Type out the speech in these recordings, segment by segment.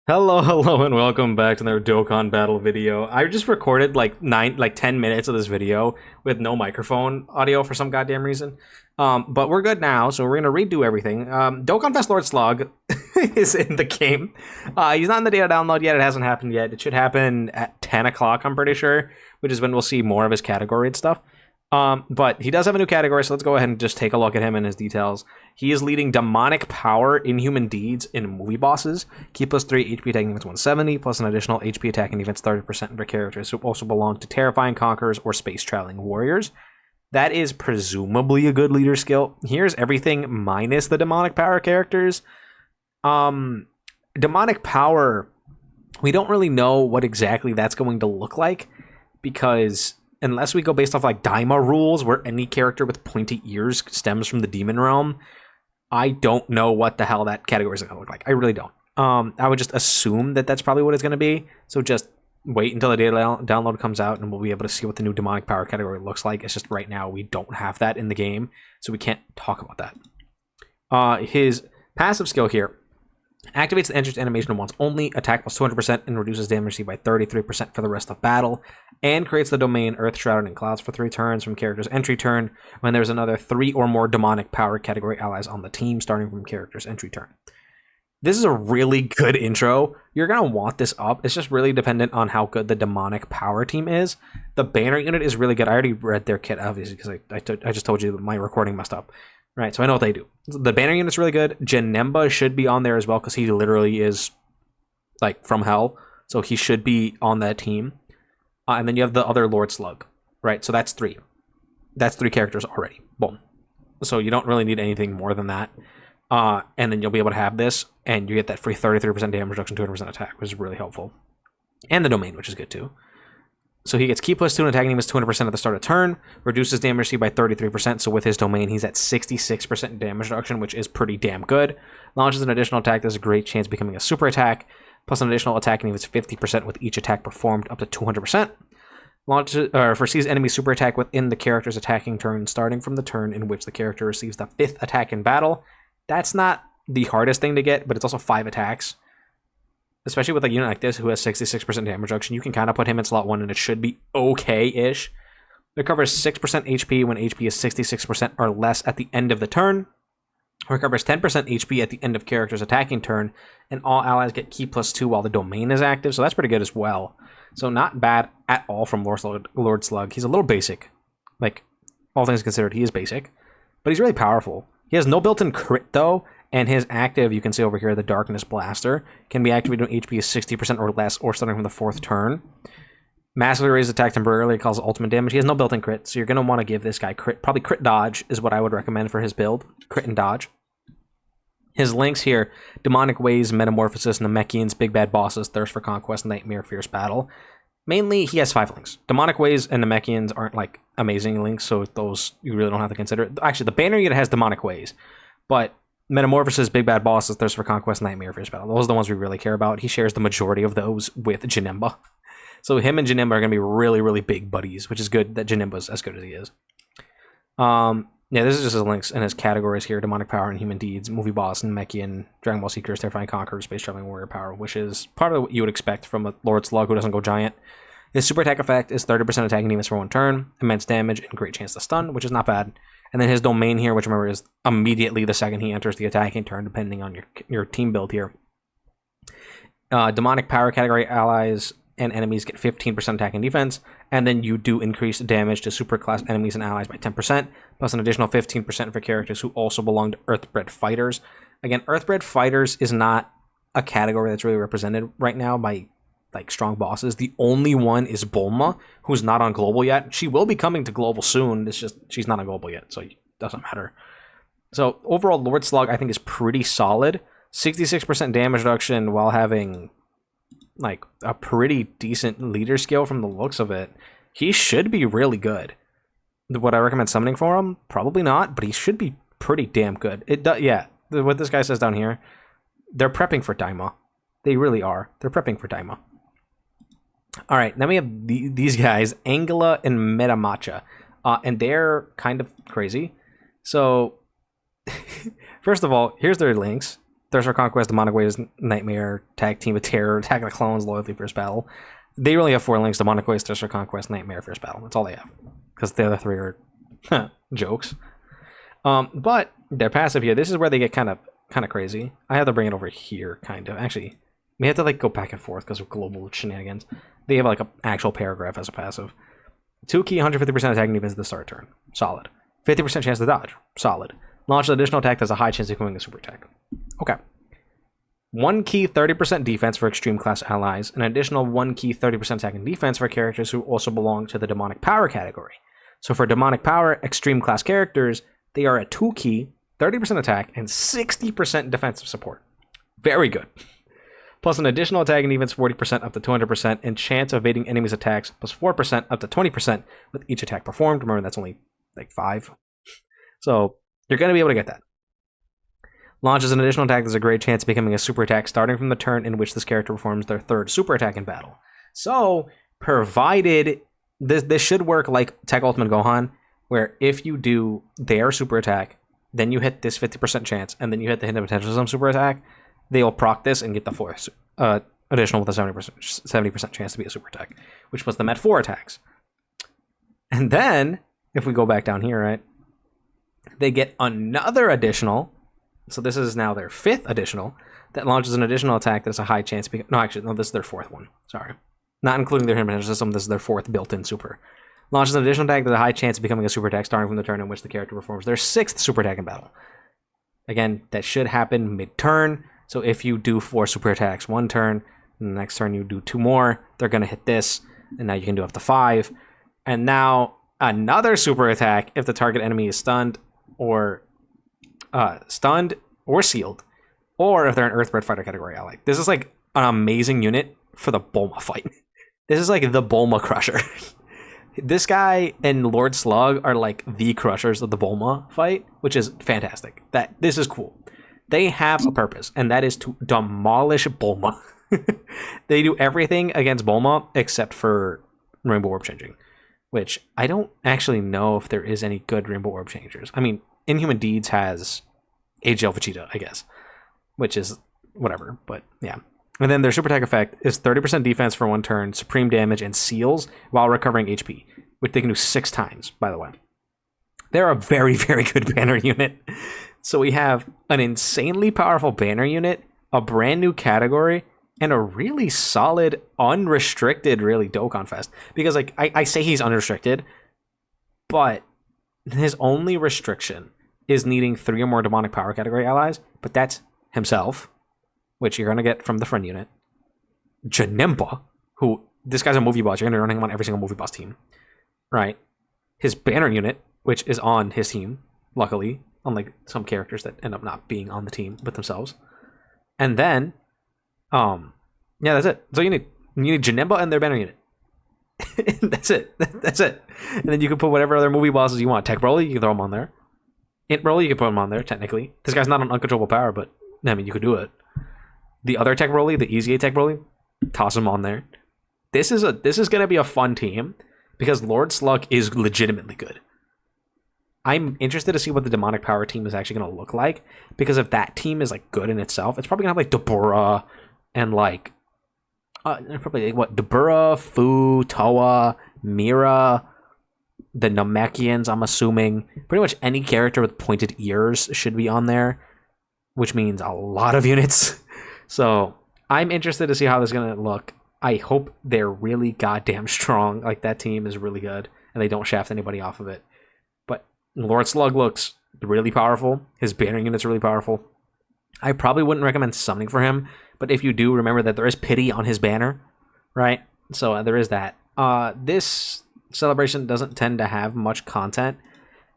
Hello, hello, and welcome back to another Dokkan battle video. I just recorded like 10 minutes of this video with no microphone audio for some goddamn reason. But we're good now, so we're gonna redo everything. Dokkan Fest Lord Slug is in the game. He's not in the data download yet. It hasn't happened yet. It should happen at 10 o'clock, I'm pretty sure, which is when we'll see more of his category and stuff. But he does have a new category, so let's go ahead and just take a look at him and his details. He is leading Demonic Power, Inhuman Deeds, in movie bosses. Key plus 3 HP attacking defense 170, plus an additional HP attacking defense 30% for characters who also belong to Terrifying Conquerors or Space Traveling Warriors. That is presumably a good leader skill. Here's everything minus the Demonic Power characters. Demonic Power, we don't really know what exactly that's going to look like, because unless we go based off like Daima rules, where any character with pointy ears stems from the demon realm, I don't know what the hell that category is going to look like. I really don't. I would just assume that that's probably what it's going to be. So just wait until the data download comes out and we'll be able to see what the new Demonic Power category looks like. It's just right now we don't have that in the game, so we can't talk about that. His passive skill here activates the entrance animation once only, attack plus 200%, and reduces damage received by 33% for the rest of battle, and creates the domain Earth Shrouded in Clouds for 3 turns from character's entry turn when there's another 3 or more Demonic Power category allies on the team starting from character's entry turn. This is a really good intro. You're going to want this up. It's just really dependent on how good the Demonic Power team is. The banner unit is really good. I already read their kit, obviously, because I just told you that my recording messed up. Right, so I know what they do. The banner unit's really good. Janemba should be on there as well, because he literally is, like, from hell. So he should be on that team. And then you have the other Lord Slug. Right, so that's 3. That's 3 characters already. Boom. So you don't really need anything more than that. And then you'll be able to have this, and you get that free 33% damage reduction, 200% attack, which is really helpful. And the domain, which is good too. So he gets key plus 2 and attacking defense 200% at the start of turn, reduces damage received by 33%, so with his domain he's at 66% damage reduction, which is pretty damn good. Launches an additional attack, there's a great chance of becoming a super attack, plus an additional attacking defense 50% with each attack performed up to 200%. Launches, foresees enemy super attack within the character's attacking turn, starting from the turn in which the character receives the 5th attack in battle. That's not the hardest thing to get, but it's also 5 attacks. Especially with a unit like this who has 66% damage reduction, you can kind of put him in slot 1 and it should be okay-ish. Recovers 6% HP when HP is 66% or less at the end of the turn. Recovers 10% HP at the end of character's attacking turn, and all allies get key plus 2 while the domain is active, so that's pretty good as well. So not bad at all from Lord Slug. He's a little basic. Like, all things considered, he is basic. But he's really powerful. He has no built-in crit, though, and his active, you can see over here, the Darkness Blaster, can be activated when HP is 60% or less, or starting from the 4th turn. Massively raises attack temporarily, causes ultimate damage. He has no built-in crit, so you're going to want to give this guy crit. Probably crit dodge is what I would recommend for his build. Crit and dodge. His links here: Demonic Ways, Metamorphosis, Namekians, Big Bad Bosses, Thirst for Conquest, Nightmare, Fierce Battle. Mainly, he has 5 links. Demonic Ways and Namekians aren't, like, amazing links, so those you really don't have to consider. Actually, the banner unit has Demonic Ways, but Metamorphosis, Big Bad Bosses, Thirst for Conquest, Nightmare, Fierce Battle. Those are the ones we really care about. He shares the majority of those with Janemba. So him and Janemba are going to be really, really big buddies, which is good that Janemba's as good as he is. Yeah, this is just his links and his categories here: Demonic Power, Inhuman Deeds, Movie Boss, Namekian, Dragon Ball Seekers, Terrifying Conqueror, Space Traveling Warrior Power, which is part of what you would expect from a Lord Slug who doesn't go giant. His super attack effect is 30% attacking defense for 1 turn, immense damage, and great chance to stun, which is not bad. And then his domain here, which remember is immediately the second he enters the attacking turn, depending on your team build here. Demonic Power category allies and enemies get 15% attacking defense, and then you do increase damage to superclass enemies and allies by 10%, plus an additional 15% for characters who also belong to Earthbred Fighters. Again, Earthbred Fighters is not a category that's really represented right now by, like, strong bosses. The only one is Bulma, who's not on global yet. She will be coming to global soon. It's just she's not on global yet, so it doesn't matter. So overall, Lord Slug I think is pretty solid. 66% damage reduction while having, like, a pretty decent leader skill from the looks of it. He should be really good. Would I recommend summoning for him? Probably not, but he should be pretty damn good. Yeah, what this guy says down here, they're prepping for Daima. They really are. They're prepping for Daima. All right, then we have these guys, Angela and Metamacha, and they're kind of crazy. So, first of all, here's their links. Thirst for Conquest, Demonic Ways, Nightmare, Tag Team of Terror, Attack of the Clones, Loyalty, First Battle. They really have 4 links: Demonic Ways, Thirst for Conquest, Nightmare, First Battle. That's all they have. Because the other 3 are jokes. But their passive here, this is where they get kind of crazy. I have to bring it over here, kind of. Actually, we have to like go back and forth because of global shenanigans. They have like an actual paragraph as a passive. 2 key, 150% attacking defense at the start turn. Solid. 50% chance to dodge. Solid. Launch an additional attack that's a high chance of becoming a super attack. Okay. 1 key, 30% defense for extreme class allies. An additional 1 key, 30% attack and defense for characters who also belong to the demonic power category. So for demonic power, extreme class characters, they are a 2 key, 30% attack, and 60% defensive support. Very good. Plus an additional attack and defense 40% up to 200%, and chance of evading enemies' attacks plus 4% up to 20% with each attack performed. Remember, that's only like 5. So you're going to be able to get that. Launches an additional attack. There's a great chance of becoming a super attack starting from the turn in which this character performs their 3rd super attack in battle. So, provided this should work like Tech Ultimate Gohan, where if you do their super attack, then you hit this 50% chance, and then you hit the Hidden Potentialism super attack, they will proc this and get the 4th additional with a 70% chance to be a super attack, which puts them at 4 attacks. And then, if we go back down here, right, they get another additional. So this is now their 5th additional that launches an additional attack that's a high chance. No, this is their 4th one. Sorry. Not including their Hidden System, this is their 4th built-in super. Launches an additional attack that's a high chance of becoming a super attack starting from the turn in which the character performs their 6th super attack in battle. Again, that should happen mid-turn. So if you do 4 super attacks one turn, and the next turn you do 2 more, they're going to hit this, and now you can do up to 5. And now another super attack if the target enemy is stunned or sealed, or if they're an Earthbred fighter category ally. This is like an amazing unit for the Bulma fight. This is like the Bulma Crusher. This guy and Lord Slug are like the crushers of the Bulma fight, which is fantastic. This is cool. They have a purpose, and that is to demolish Bulma. They do everything against Bulma except for Rainbow Orb Changing, which I don't actually know if there is any good Rainbow Orb Changers. I mean, Inhuman Deeds has AGL Vegeta, I guess, which is whatever, but yeah. And then their super attack effect is 30% defense for 1 turn, supreme damage, and seals while recovering HP, which they can do 6 times, by the way. They're a very, very good banner unit. So we have an insanely powerful banner unit, a brand new category, and a really solid, unrestricted, really Dokkan Fest. Because like I say he's unrestricted, but his only restriction is needing 3 or more demonic power category allies, but that's himself, which you're going to get from the friend unit. Janemba, who, this guy's a movie boss. You're going to be running him on every single movie boss team, right? His banner unit, which is on his team, luckily, unlike some characters that end up not being on the team with themselves. And then, yeah, that's it. So you need Janemba and their banner unit. That's it. That's it. And then you can put whatever other movie bosses you want. Tech Broly, you can throw them on there. Int Broly, you can put him on there, technically. This guy's not an uncontrollable power, but, I mean, you could do it. The other Tech Broly, the Easy A Tech Broly, toss him on there. This is going to be a fun team, because Lord Slug is legitimately good. I'm interested to see what the demonic power team is actually going to look like, because if that team is like good in itself, it's probably going to have like Dabura and like probably like, what, Dabura, Fu, Toa, Mira, the Namekians, I'm assuming. Pretty much any character with pointed ears should be on there, which means a lot of units. So I'm interested to see how this is going to look. I hope they're really goddamn strong. Like, that team is really good, and they don't shaft anybody off of it. But Lord Slug looks really powerful. His banner unit's really powerful. I probably wouldn't recommend summoning for him, but if you do, remember that there is pity on his banner, right? So there is that. This celebration doesn't tend to have much content,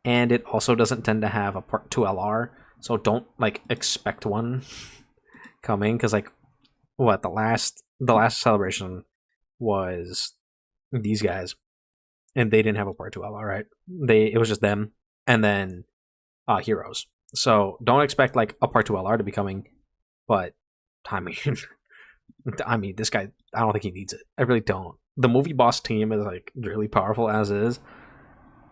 and it also doesn't tend to have a part 2 LR, so don't like expect one coming, because like what the last celebration was these guys, and they didn't have a part 2 LR, right? It was just them and then heroes. So don't expect like a part 2 LR to be coming, but I mean this guy, I don't think he needs it. I really don't. The movie boss team is like really powerful as is,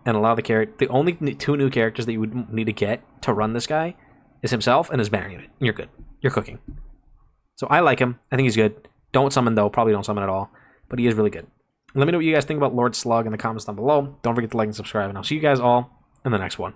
and a lot of the only 2 new characters that you would need to get to run this guy is himself and his banner unit. You're good. you're cooking. So I like him. I think he's good. Don't summon, though. Probably don't summon at all. But he is really good. Let me know what you guys think about Lord Slug in the comments down below. Don't forget to like and subscribe, and I'll see you guys all in the next one.